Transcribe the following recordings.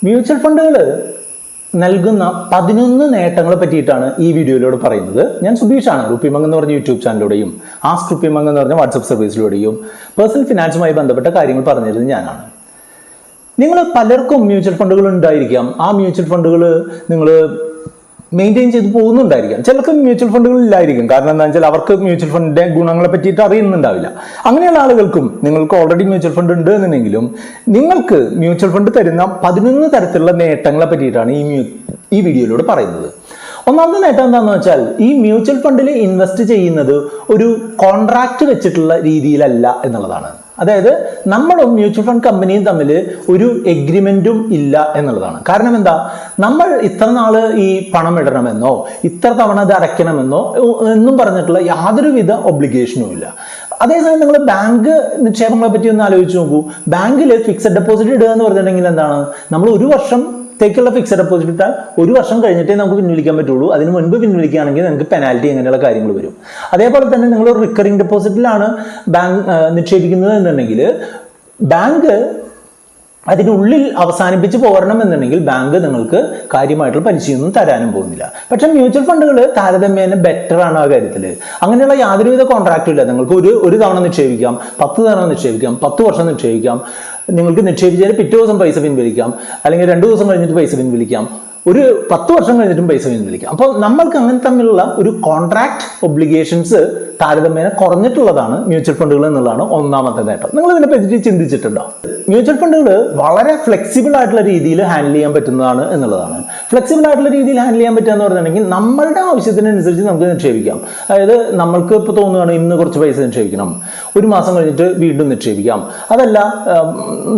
Mutual ഫണ്ടുകൾ നൽകുന്ന 11 നേട്ടങ്ങളെ പറ്റിയിട്ടാണ് ഈ വീഡിയോയിലൂടെ പറയുന്നത്. ഞാൻ സുബീഷാണ്. റുപ്പിമംഗ് എന്ന് പറഞ്ഞ യൂട്യൂബ് ചാനലിലൂടെയും ആസ്ക് റുപ്പിമംഗ് എന്ന് പറഞ്ഞ വാട്സപ്പ് സർവീസിലൂടെയും പേഴ്സണൽ ഫിനാൻസുമായി ബന്ധപ്പെട്ട കാര്യങ്ങൾ പറഞ്ഞിരുന്നത് ഞാനാണ്. നിങ്ങൾ പലർക്കും മ്യൂച്വൽ ഫണ്ടുകൾ ഉണ്ടായിരിക്കാം. ആ മ്യൂച്വൽ ഫണ്ടുകൾ നിങ്ങൾ മെയിൻറ്റെയിൻ ചെയ്ത് പോകുന്നുണ്ടായിരിക്കാം. ചിലർക്ക് മ്യൂച്വൽ ഫണ്ടുകൾ ഇല്ലായിരിക്കും. കാരണം എന്താ വെച്ചാൽ അവർക്ക് മ്യൂച്വൽ ഫണ്ടിന്റെ ഗുണങ്ങളെ പറ്റിയിട്ട് അറിയുന്നുണ്ടാവില്ല. അങ്ങനെയുള്ള ആളുകൾക്കും നിങ്ങൾക്ക് ഓൾറെഡി മ്യൂച്വൽ ഫണ്ട് ഉണ്ട് എന്നുണ്ടെങ്കിലും നിങ്ങൾക്ക് മ്യൂച്വൽ ഫണ്ട് തരുന്ന 11 തരത്തിലുള്ള നേട്ടങ്ങളെ പറ്റിയിട്ടാണ് ഈ വീഡിയോയിലൂടെ പറയുന്നത്. ഒന്നാമത്തെ നേട്ടം എന്താണെന്ന് വെച്ചാൽ ഈ മ്യൂച്വൽ ഫണ്ടിൽ ഇൻവെസ്റ്റ് ചെയ്യുന്നത് ഒരു കോൺട്രാക്ട് വെച്ചിട്ടുള്ള രീതിയിലല്ല എന്നുള്ളതാണ്. അതായത് നമ്മളും മ്യൂച്വൽ ഫണ്ട് കമ്പനിയും തമ്മിൽ ഒരു എഗ്രിമെന്റും ഇല്ല എന്നുള്ളതാണ്. കാരണം എന്താ, നമ്മൾ ഇത്ര നാള് ഈ പണം ഇടണമെന്നോ ഇത്ര തവണ ഇത് അടയ്ക്കണമെന്നോ എന്നും പറഞ്ഞിട്ടുള്ള യാതൊരുവിധ ഒബ്ലിഗേഷനും ഇല്ല. അതേസമയം നിങ്ങൾ ബാങ്ക് നിക്ഷേപങ്ങളെ പറ്റി ഒന്ന് ആലോചിച്ച് നോക്കൂ. ബാങ്കിൽ ഫിക്സഡ് ഡെപ്പോസിറ്റ് ഇടുക എന്ന് പറഞ്ഞിട്ടുണ്ടെങ്കിൽ എന്താണ്, നമ്മൾ ഒരു വർഷത്തേക്കുള്ള ഫിക്സഡ് ഡെപ്പോസിറ്റ് ഇട്ടാൽ ഒരു വർഷം കഴിഞ്ഞിട്ടേ നമുക്ക് പിൻവലിക്കാൻ പറ്റുള്ളൂ. അതിന് മുൻപ് പിൻവലിക്കുകയാണെങ്കിൽ നിങ്ങൾക്ക് പെനാൽറ്റി അങ്ങനെയുള്ള കാര്യങ്ങൾ വരും. അതേപോലെ തന്നെ നിങ്ങൾ റിക്കറിംഗ് ഡെപ്പോസിറ്റിലാണ് ബാങ്ക് നിക്ഷേപിക്കുന്നത് എന്നുണ്ടെങ്കിൽ ബാങ്ക് അതിനുള്ളിൽ അവസാനിപ്പിച്ച് പോരണം എന്നുണ്ടെങ്കിൽ ബാങ്ക് നിങ്ങൾക്ക് കാര്യമായിട്ടുള്ള പലിശയൊന്നും തരാനും പോകുന്നില്ല. പക്ഷെ മ്യൂച്വൽ ഫണ്ടുകൾ താരതമ്യേന ബെറ്റർ ആണ് ആ കാര്യത്തിൽ. അങ്ങനെയുള്ള യാതൊരുവിധ കോൺട്രാക്റ്റും ഇല്ല. നിങ്ങൾക്ക് ഒരു തവണ നിക്ഷേപിക്കാം, 10 തവണ നിക്ഷേപിക്കാം, 10 വർഷം നിക്ഷേപിക്കാം. നിങ്ങൾക്ക് നിക്ഷേപിച്ചാൽ പിറ്റേ ദിവസം പൈസ പിൻവലിക്കാം, അല്ലെങ്കിൽ 2 ദിവസം കഴിഞ്ഞിട്ട് പൈസ പിൻവലിക്കാം, ഒരു 10 വർഷം കഴിഞ്ഞിട്ടും പൈസ പിൻവലിക്കാം. അപ്പോൾ നമ്മൾക്ക് അങ്ങനെ തമ്മിലുള്ള ഒരു കോൺട്രാക്ട് ഒബ്ലിഗേഷൻസ് താരതമ്യേന കുറഞ്ഞിട്ടുള്ളതാണ് മ്യൂച്വൽ ഫണ്ടുകൾ എന്നുള്ളതാണ് ഒന്നാമത്തെ നേട്ടം. നിങ്ങൾ ഇതിനെ പറ്റി ചിന്തിച്ചിട്ടുണ്ടോ? മ്യൂച്വൽ ഫണ്ടുകൾ വളരെ ഫ്ലെക്സിബിൾ ആയിട്ടുള്ള രീതിയിൽ ഹാൻഡിൽ ചെയ്യാൻ പറ്റുന്നതാണ് എന്നുള്ളതാണ്. ഫ്ലെക്സിബിൾ ആയിട്ടുള്ള രീതിയിൽ ഹാൻഡിൽ ചെയ്യാൻ പറ്റുക എന്ന് പറഞ്ഞിട്ടുണ്ടെങ്കിൽ നമ്മളുടെ ആവശ്യത്തിനനുസരിച്ച് നമുക്ക് നിക്ഷേപിക്കാം. അതായത് നമ്മൾക്ക് ഇപ്പോൾ തോന്നുകയാണ് ഇന്ന് കുറച്ച് പൈസ നിക്ഷേപിക്കണം, ഒരു മാസം കഴിഞ്ഞിട്ട് വീണ്ടും നിക്ഷേപിക്കാം. അതല്ല,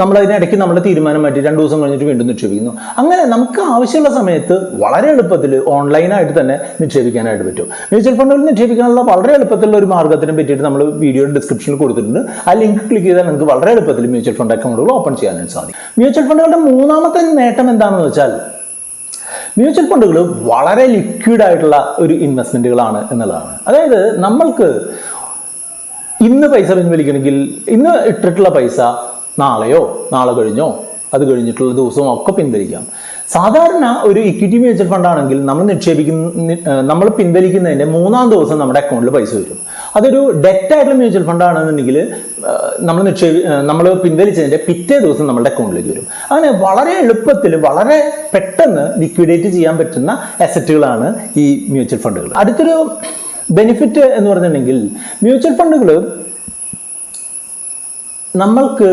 നമ്മളതിനിടയ്ക്ക് നമ്മുടെ തീരുമാനം മാറ്റി 2 ദിവസം കഴിഞ്ഞിട്ട് വീണ്ടും നിക്ഷേപിക്കുന്നു. അങ്ങനെ നമുക്ക് ആവശ്യമുള്ള സമയത്ത് വളരെ എളുപ്പത്തിൽ ഓൺലൈനായിട്ട് തന്നെ നിക്ഷേപിക്കാനായിട്ട് പറ്റും. മ്യൂച്വൽ ഫണ്ടുകൾ നിക്ഷേപിക്കാനുള്ള വളരെ എളുപ്പത്തിലുള്ള ഒരു മാർഗ്ഗത്തിനെ പറ്റിയിട്ട് നമ്മൾ വീഡിയോയുടെ ഡിസ്ക്രിപ്ഷനിൽ കൊടുത്തിട്ടുണ്ട്. ആ ലിങ്ക് ക്ലിക്ക് ചെയ്താൽ നിങ്ങൾക്ക് വളരെ എളുപ്പത്തിൽ മ്യൂച്വൽ ഫണ്ട് അക്കൗണ്ടുകൾ ഓപ്പൺ ചെയ്യാനായിട്ട് സാധിക്കും. മ്യൂച്വൽ ഫണ്ടുകളുടെ മൂന്നാമത്തെ നേട്ടം എന്താണെന്ന് വെച്ചാൽ മ്യൂച്വൽ ഫണ്ടുകൾ വളരെ ലിക്വിഡ് ആയിട്ടുള്ള ഒരു ഇൻവെസ്റ്റ്മെന്റുകളാണ് എന്നുള്ളതാണ്. അതായത് നമ്മൾക്ക് ഇന്ന് പൈസ പിൻവലിക്കണമെങ്കിൽ ഇന്ന് ഇട്ടിട്ടുള്ള പൈസ നാളെയോ നാളെ കഴിഞ്ഞോ അത് കഴിഞ്ഞിട്ടുള്ള ദിവസവും ഒക്കെ പിൻവലിക്കാം. സാധാരണ ഒരു ഇക്വിറ്റി മ്യൂച്വൽ ഫണ്ട് ആണെങ്കിൽ നമ്മൾ പിൻവലിക്കുന്നതിന്റെ 3-ാം ദിവസം നമ്മുടെ അക്കൗണ്ടിൽ പൈസ വരും. അതൊരു ഡെറ്റ് ആയിട്ടുള്ള മ്യൂച്വൽ ഫണ്ട് ആണെന്നുണ്ടെങ്കിൽ നമ്മൾ പിൻവലിച്ചതിന്റെ പിറ്റേ ദിവസം നമ്മുടെ അക്കൗണ്ടിലേക്ക് വരും. അങ്ങനെ വളരെ എളുപ്പത്തിൽ വളരെ പെട്ടെന്ന് ലിക്വിഡേറ്റ് ചെയ്യാൻ പറ്റുന്ന അസറ്റുകളാണ് ഈ മ്യൂച്വൽ ഫണ്ടുകൾ. അടുത്തൊരു ബെനിഫിറ്റ് എന്ന് പറഞ്ഞിട്ടുണ്ടെങ്കിൽ മ്യൂച്വൽ ഫണ്ടുകൾ നമ്മൾക്ക്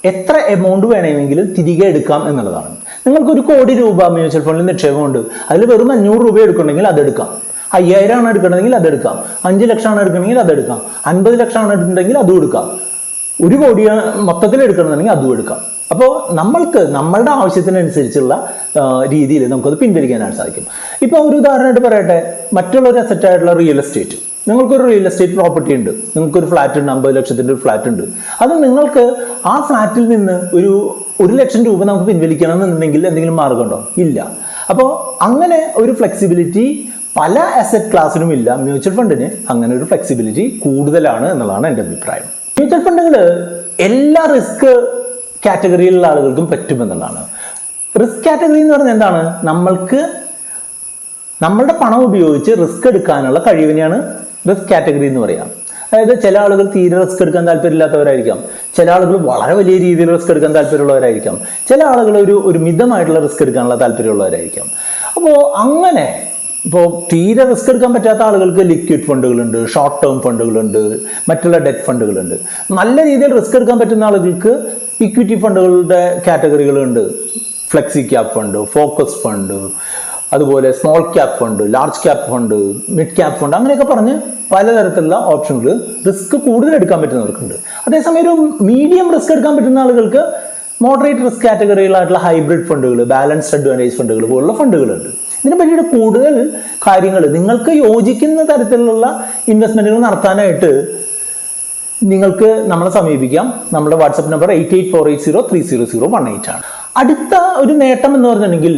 എത്ര എമൗണ്ട് വേണമെങ്കിലും തിരികെ എടുക്കാം എന്നുള്ളതാണ്. നിങ്ങൾക്ക് 1 കോടി രൂപ മ്യൂച്വൽ ഫണ്ടിൽ നിക്ഷേപമുണ്ട്, അതിൽ വെറും 500 രൂപ എടുക്കണമെങ്കിൽ അതെടുക്കാം. 5000 ആണ് എടുക്കണമെങ്കിൽ അതെടുക്കാം. 5 ലക്ഷമാണ് എടുക്കണമെങ്കിൽ അതെടുക്കാം. 50 ലക്ഷമാണ് എടുക്കണമെങ്കിൽ അതും എടുക്കാം. 1 കോടി മൊത്തത്തിൽ എടുക്കണമെന്നുണ്ടെങ്കിൽ അതും എടുക്കാം. അപ്പോൾ നമ്മൾക്ക് നമ്മളുടെ ആവശ്യത്തിനനുസരിച്ചുള്ള രീതിയിൽ നമുക്കത് പിൻവലിക്കാനായിട്ട് സാധിക്കും. ഇപ്പോൾ ഒരു ഉദാഹരണമായിട്ട് പറയട്ടെ, മറ്റുള്ളൊരു അസറ്റായിട്ടുള്ള റിയൽ എസ്റ്റേറ്റ്. നിങ്ങൾക്കൊരു റിയൽ എസ്റ്റേറ്റ് പ്രോപ്പർട്ടി ഉണ്ട്, നിങ്ങൾക്കൊരു ഫ്ലാറ്റ് ഉണ്ട്, 50 ലക്ഷത്തിൻ്റെ ഒരു ഫ്ലാറ്റ് ഉണ്ട്. അത് നിങ്ങൾക്ക് ആ ഫ്ലാറ്റിൽ നിന്ന് ഒരു 1 ലക്ഷം രൂപ നമുക്ക് പിൻവലിക്കണം എന്നുണ്ടെങ്കിൽ എന്തെങ്കിലും മാർഗമുണ്ടോ? ഇല്ല. അപ്പോൾ അങ്ങനെ ഒരു ഫ്ലെക്സിബിലിറ്റി പല അസറ്റ് ക്ലാസ്സിനും ഇല്ല. മ്യൂച്വൽ ഫണ്ടിന് അങ്ങനെ ഒരു ഫ്ലെക്സിബിലിറ്റി കൂടുതലാണ് എന്നുള്ളതാണ് എൻ്റെ അഭിപ്രായം. മ്യൂച്വൽ ഫണ്ടുകൾ എല്ലാ റിസ്ക് കാറ്റഗറിയിലുള്ള ആളുകൾക്കും പറ്റുമെന്നുള്ളതാണ്. റിസ്ക് കാറ്റഗറി എന്ന് പറഞ്ഞാൽ എന്താണ്? നമ്മളുടെ പണം ഉപയോഗിച്ച് റിസ്ക് എടുക്കാനുള്ള കഴിവിനെയാണ് റിസ്ക് കാറ്റഗറി എന്ന് പറയാം. അതായത് ചില ആളുകൾ തീരെ റിസ്ക് എടുക്കാൻ താല്പര്യമില്ലാത്തവരായിരിക്കാം, ചില ആളുകൾ വളരെ വലിയ രീതിയിൽ റിസ്ക് എടുക്കാൻ താല്പര്യമുള്ളവരായിരിക്കാം, ചില ആളുകൾ ഒരു മിതമായിട്ടുള്ള റിസ്ക് എടുക്കാനുള്ള താല്പര്യമുള്ളവരായിരിക്കാം. അപ്പോൾ അങ്ങനെ ഇപ്പോൾ തീരെ റിസ്ക് എടുക്കാൻ പറ്റാത്ത ആളുകൾക്ക് ലിക്വിഡ് ഫണ്ടുകളുണ്ട്, ഷോർട്ട് ടേം ഫണ്ടുകളുണ്ട്, മറ്റുള്ള ഡെറ്റ് ഫണ്ടുകളുണ്ട്. നല്ല രീതിയിൽ റിസ്ക് എടുക്കാൻ പറ്റുന്ന ആളുകൾക്ക് ഇക്വിറ്റി ഫണ്ടുകളുടെ കാറ്റഗറികളുണ്ട്. Flexi cap fund, focus fund, അതുപോലെ small cap fund, large cap fund, mid cap fund, അങ്ങനെയൊക്കെ പറഞ്ഞ് പലതരത്തിലുള്ള ഓപ്ഷനുകൾ റിസ്ക് കൂടുതൽ എടുക്കാൻ പറ്റുന്നവർക്കുണ്ട്. അതേസമയം ഒരു മീഡിയം റിസ്ക് എടുക്കാൻ പറ്റുന്ന ആളുകൾക്ക് മോഡറേറ്റ് റിസ്ക് കാറ്റഗറികളായിട്ടുള്ള ഹൈബ്രിഡ് ഫണ്ടുകൾ, ബാലൻസ്ഡ് അഡ്വാൻറ്റേജ് ഫണ്ടുകൾ പോലുള്ള ഫണ്ടുകളുണ്ട്. ഇതിനെ പറ്റിയിട്ട് കൂടുതൽ കാര്യങ്ങൾ നിങ്ങൾക്ക് യോജിക്കുന്ന തരത്തിലുള്ള ഇൻവെസ്റ്റ്മെന്റുകൾ നടത്താനായിട്ട് നിങ്ങൾക്ക് നമ്മളെ സമീപിക്കാം. നമ്മുടെ വാട്സപ്പ് നമ്പർ 8848030018 ആണ്. അടുത്ത ഒരു നേട്ടം എന്ന് പറഞ്ഞിട്ടുണ്ടെങ്കിൽ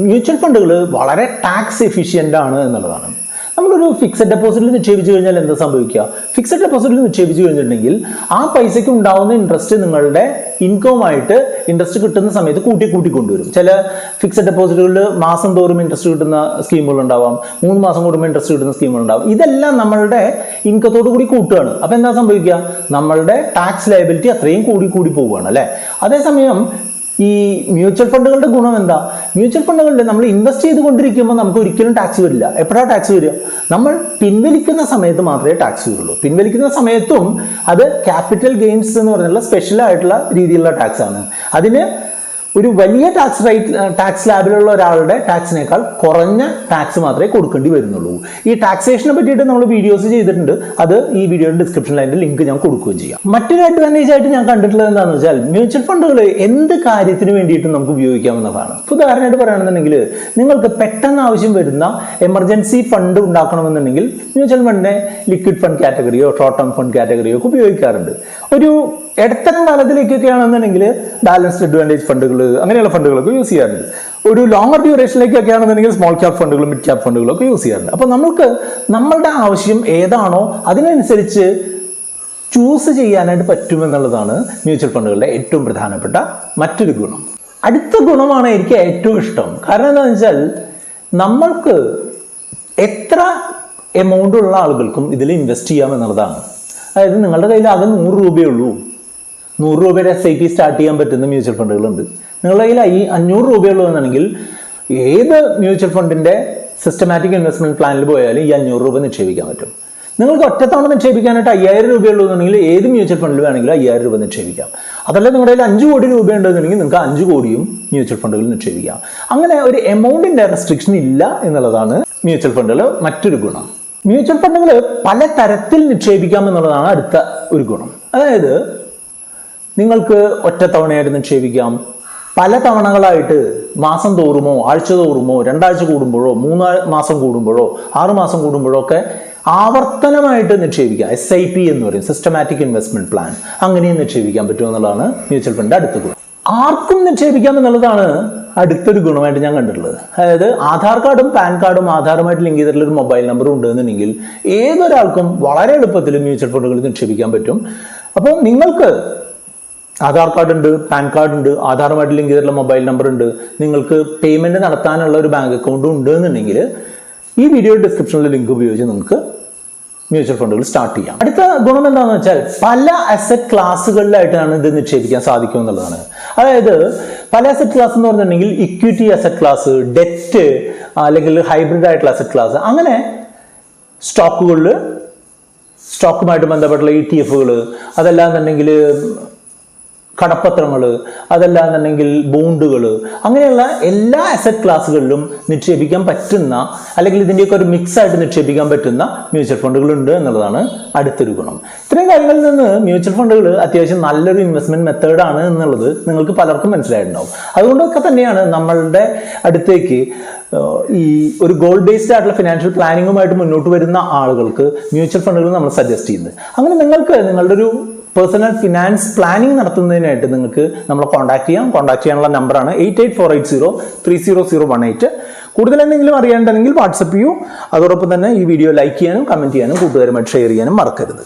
മ്യൂച്വൽ ഫണ്ടുകൾ വളരെ ടാക്സ് എഫിഷ്യൻ്റ് ആണ് എന്നുള്ളതാണ്. നമ്മളൊരു ഫിക്സഡ് ഡെപ്പോസിറ്റിൽ നിക്ഷേപിച്ചു കഴിഞ്ഞാൽ എന്താ സംഭവിക്കുക? ഫിക്സഡ് ഡെപ്പോസിറ്റിൽ നിക്ഷേപിച്ചു കഴിഞ്ഞിട്ടുണ്ടെങ്കിൽ ആ പൈസയ്ക്ക് ഉണ്ടാവുന്ന ഇൻട്രസ്റ്റ് നിങ്ങളുടെ ഇൻകവുമായിട്ട് ഇൻട്രസ്റ്റ് കിട്ടുന്ന സമയത്ത് കൂട്ടി കൊണ്ടുവരും. ചില ഫിക്സഡ് ഡെപ്പോസിറ്റുകളിൽ മാസം തോറും ഇൻട്രസ്റ്റ് കിട്ടുന്ന സ്കീമുകൾ ഉണ്ടാവാം, 3 മാസം കൂടുമ്പോൾ ഇൻട്രസ്റ്റ് കിട്ടുന്ന സ്കീമുകൾ ഉണ്ടാവും. ഇതെല്ലാം നമ്മളുടെ ഇൻകത്തോടു കൂടി കൂട്ടുകയാണ്. അപ്പൊ എന്താ സംഭവിക്കുക? നമ്മളുടെ ടാക്സ് ലയബിലിറ്റി അത്രയും കൂടി പോവുകയാണ് അല്ലെ. അതേസമയം ഈ മ്യൂച്വൽ ഫണ്ടുകളുടെ ഗുണം എന്താ? മ്യൂച്വൽ ഫണ്ടുകളിൽ നമ്മൾ ഇൻവെസ്റ്റ് ചെയ്തുകൊണ്ടിരിക്കുമ്പോൾ നമുക്ക് ഒരിക്കലും ടാക്സ് വരില്ല. എപ്പോഴാണ് ടാക്സ് വരിക? നമ്മൾ പിൻവലിക്കുന്ന സമയത്ത് മാത്രമേ ടാക്സ് വരുള്ളൂ. പിൻവലിക്കുന്ന സമയത്തും അത് ക്യാപിറ്റൽ ഗെയിൻസ് എന്ന് പറഞ്ഞുള്ള സ്പെഷ്യൽ ആയിട്ടുള്ള രീതിയിലുള്ള ടാക്സ് ആണ്. അതിന് ഒരു വലിയ ടാക്സ് ലാബിലുള്ള ഒരാളുടെ ടാക്സിനേക്കാൾ കുറഞ്ഞ ടാക്സ് മാത്രമേ കൊടുക്കേണ്ടി വരുന്നുള്ളൂ. ഈ ടാക്സേഷനെ പറ്റിയിട്ട് നമ്മൾ വീഡിയോസ് ചെയ്തിട്ടുണ്ട്. അത് ഈ വീഡിയോയുടെ ഡിസ്ക്രിപ്ഷനിൽ അതിന്റെ ലിങ്ക് ഞാൻ കൊടുക്കുകയും ചെയ്യാം. മറ്റൊരു അഡ്വാൻറ്റേജ് ആയിട്ട് ഞാൻ കണ്ടിട്ടുള്ളത് എന്താണെന്ന് വെച്ചാൽ മ്യൂച്വൽ ഫണ്ടുകൾ എന്ത് കാര്യത്തിന് വേണ്ടിയിട്ട് നമുക്ക് ഉപയോഗിക്കാവുന്നതാണ്. ഉദാഹരണമായിട്ട് പറയുകയാണെന്നുണ്ടെങ്കിൽ നിങ്ങൾക്ക് പെട്ടെന്ന് ആവശ്യം വരുന്ന എമർജൻസി ഫണ്ട് ഉണ്ടാക്കണമെന്നുണ്ടെങ്കിൽ മ്യൂച്വൽ ഫണ്ടിനെ ലിക്വിഡ് ഫണ്ട് കാറ്റഗറിയോ ഷോർട്ട് ടേം ഫണ്ട് കാറ്റഗറിയോ ഒക്കെ ഉപയോഗിക്കാറുണ്ട്. ഒരു ഇടത്തരം കാലത്തിലേക്കൊക്കെ ആണെന്നുണ്ടെങ്കിൽ ബാലൻസ്ഡ് അഡ്വാൻറ്റേജ് ഫണ്ടുകൾ അങ്ങനെയുള്ള ഫണ്ടുകളൊക്കെ യൂസ് ചെയ്യാറുണ്ട്. ഒരു ലോങ്ങർ ഡ്യൂറേഷനിലേക്കൊക്കെ ആണെന്നുണ്ടെങ്കിൽ സ്മോൾ ക്യാപ് ഫണ്ടുകളും മിഡ് ക്യാപ് ഫണ്ടുകളൊക്കെ യൂസ് ചെയ്യാറുണ്ട്. അപ്പോൾ നമുക്ക് നമ്മളുടെ ആവശ്യം ഏതാണോ അതിനനുസരിച്ച് ചൂസ് ചെയ്യാനായിട്ട് പറ്റുമെന്നുള്ളതാണ് മ്യൂച്വൽ ഫണ്ടുകളുടെ ഏറ്റവും പ്രധാനപ്പെട്ട മറ്റൊരു ഗുണം. അടുത്ത ഗുണമാണ് എനിക്ക് ഏറ്റവും ഇഷ്ടം. കാരണം എന്താണെന്ന് വെച്ചാൽ നമ്മൾക്ക് എത്ര എമൗണ്ട് ഉള്ള ആളുകൾക്കും ഇതിൽ ഇൻവെസ്റ്റ് ചെയ്യാം എന്നുള്ളതാണ്. അതായത് നിങ്ങളുടെ കയ്യിൽ ആകെ 100 രൂപയേ ഉള്ളൂ. 100 രൂപയുടെ SIP സ്റ്റാർട്ട് ചെയ്യാൻ പറ്റുന്ന മ്യൂച്വൽ ഫണ്ടുകളുണ്ട്. നിങ്ങളുടെ കയ്യിൽ 500 രൂപയുള്ളൂ എന്നാണെങ്കിൽ ഏത് മ്യൂച്വൽ ഫണ്ടിന്റെ സിസ്റ്റമാറ്റിക് ഇൻവെസ്റ്റ്മെന്റ് പ്ലാനിൽ പോയാലും ഈ 500 രൂപ നിക്ഷേപിക്കാൻ പറ്റും. നിങ്ങൾക്ക് ഒറ്റത്തവണ നിക്ഷേപിക്കാനായിട്ട് 5000 രൂപയുള്ളൂ എന്നുണ്ടെങ്കിൽ ഏത് മ്യൂച്വൽ ഫണ്ടിൽ വേണമെങ്കിലും 5000 രൂപ നിക്ഷേപിക്കാം. അതല്ല നിങ്ങളുടെ കയ്യിൽ 5 കോടി രൂപ ഉണ്ടെന്നുണ്ടെങ്കിൽ നിങ്ങൾക്ക് 5 കോടിയും മ്യൂച്വൽ ഫണ്ടുകളിൽ നിക്ഷേപിക്കാം. അങ്ങനെ ഒരു എമൗണ്ടിന്റെ റെസ്ട്രിക്ഷൻ ഇല്ല എന്നുള്ളതാണ് മ്യൂച്വൽ ഫണ്ടുകൾ മറ്റൊരു ഗുണം. മ്യൂച്വൽ ഫണ്ടുകൾ പല തരത്തിൽ നിക്ഷേപിക്കാം എന്നുള്ളതാണ് അടുത്ത ഒരു ഗുണം. അതായത് നിങ്ങൾക്ക് ഒറ്റത്തവണയായിട്ട് നിക്ഷേപിക്കാം, പല തവണകളായിട്ട് മാസം തോറുമോ ആഴ്ച തോറുമോ 2 ആഴ്ച കൂടുമ്പോഴോ 3 മാസം കൂടുമ്പോഴോ 6 മാസം കൂടുമ്പോഴോ ഒക്കെ ആവർത്തനമായിട്ട് നിക്ഷേപിക്കാം. SIP എന്ന് പറയും, സിസ്റ്റമാറ്റിക് ഇൻവെസ്റ്റ്മെന്റ് പ്ലാൻ. അങ്ങനെയും നിക്ഷേപിക്കാൻ പറ്റും എന്നുള്ളതാണ് മ്യൂച്വൽ ഫണ്ട് അടുത്ത ഗുണം. ആർക്കും നിക്ഷേപിക്കാം എന്നുള്ളതാണ് അടുത്തൊരു ഗുണമായിട്ട് ഞാൻ കണ്ടിട്ടുള്ളത്. അതായത് ആധാർ കാർഡും പാൻ കാർഡും ആധാറുമായിട്ട് ലിങ്ക് ചെയ്തിട്ടുള്ള ഒരു മൊബൈൽ നമ്പറും ഉണ്ടെന്നുണ്ടെങ്കിൽ ഏതൊരാൾക്കും വളരെ എളുപ്പത്തിൽ മ്യൂച്വൽ ഫണ്ടുകളിൽ നിക്ഷേപിക്കാൻ പറ്റും. അപ്പോൾ നിങ്ങൾക്ക് ആധാർ കാർഡ് ഉണ്ട്, പാൻ കാർഡ് ഉണ്ട്, ആധാറുമായിട്ട് ലിങ്ക് ചെയ്തിട്ടുള്ള മൊബൈൽ നമ്പർ ഉണ്ട്, നിങ്ങൾക്ക് പേയ്മെന്റ് നടത്താനുള്ള ഒരു ബാങ്ക് അക്കൗണ്ട് ഉണ്ട് എന്നുണ്ടെങ്കിൽ ഈ വീഡിയോ ഡിസ്ക്രിപ്ഷനിലെ ലിങ്ക് ഉപയോഗിച്ച് നിങ്ങൾക്ക് മ്യൂച്വൽ ഫണ്ടുകൾ സ്റ്റാർട്ട് ചെയ്യാം. അടുത്ത ഗുണം എന്താണെന്ന് വെച്ചാൽ പല അസറ്റ് ക്ലാസ്സുകളിലായിട്ടാണ് ഇത് നിക്ഷേപിക്കാൻ സാധിക്കും എന്നുള്ളതാണ്. അതായത് പല അസറ്റ് ക്ലാസ് എന്ന് പറഞ്ഞിട്ടുണ്ടെങ്കിൽ ഇക്വിറ്റി അസറ്റ് ക്ലാസ്, ഡെറ്റ്, അല്ലെങ്കിൽ ഹൈബ്രിഡ് ആയിട്ടുള്ള അസറ്റ് ക്ലാസ്, അങ്ങനെ സ്റ്റോക്കുകളിൽ സ്റ്റോക്കുമായിട്ട് ബന്ധപ്പെട്ടുള്ള ETF, അതല്ലാന്നുണ്ടെങ്കിൽ കടപ്പത്രങ്ങൾ, അതല്ലാന്നുണ്ടെങ്കിൽ ബോണ്ടുകൾ, അങ്ങനെയുള്ള എല്ലാ അസറ്റ് ക്ലാസ്സുകളിലും നിക്ഷേപിക്കാൻ പറ്റുന്ന അല്ലെങ്കിൽ ഇതിൻ്റെയൊക്കെ ഒരു മിക്സ് ആയിട്ട് നിക്ഷേപിക്കാൻ പറ്റുന്ന മ്യൂച്വൽ ഫണ്ടുകൾ ഉണ്ട് എന്നുള്ളതാണ് അടുത്തൊരു ഗുണം. ഇത്രയും കാര്യങ്ങളിൽ നിന്ന് മ്യൂച്വൽ ഫണ്ടുകൾ അത്യാവശ്യം നല്ലൊരു ഇൻവെസ്റ്റ്മെന്റ് മെത്തേഡാണ് എന്നുള്ളത് നിങ്ങൾക്ക് പലർക്കും മനസ്സിലായിട്ടുണ്ടാവും. അതുകൊണ്ടൊക്കെ തന്നെയാണ് നമ്മളുടെ അടുത്തേക്ക് ഈ ഒരു ഗോൾ ബേസ്ഡ് ആയിട്ടുള്ള ഫിനാൻഷ്യൽ പ്ലാനിങ്ങുമായിട്ട് മുന്നോട്ട് വരുന്ന ആളുകൾക്ക് മ്യൂച്വൽ ഫണ്ടുകൾ നമ്മൾ സജസ്റ്റ് ചെയ്യുന്നത്. അങ്ങനെ നിങ്ങൾക്ക് നിങ്ങളുടെ ഒരു പേഴ്സണൽ ഫിനാൻസ് പ്ലാനിങ് നടത്തുന്നതിനായിട്ട് നിങ്ങൾക്ക് നമ്മളെ കോൺടാക്ട് ചെയ്യാനുള്ള നമ്പറാണ് 8848030018. കൂടുതൽ എന്തെങ്കിലും അറിയേണ്ടതെങ്കിൽ വാട്സപ്പ് ചെയ്യൂ. അതോടൊപ്പം തന്നെ ഈ വീഡിയോ ലൈക്ക് ചെയ്യാനും കമന്റ് ചെയ്യാനും കൂട്ടുകാരുമായിട്ട് ഷെയർ ചെയ്യാനും മറക്കരുത്.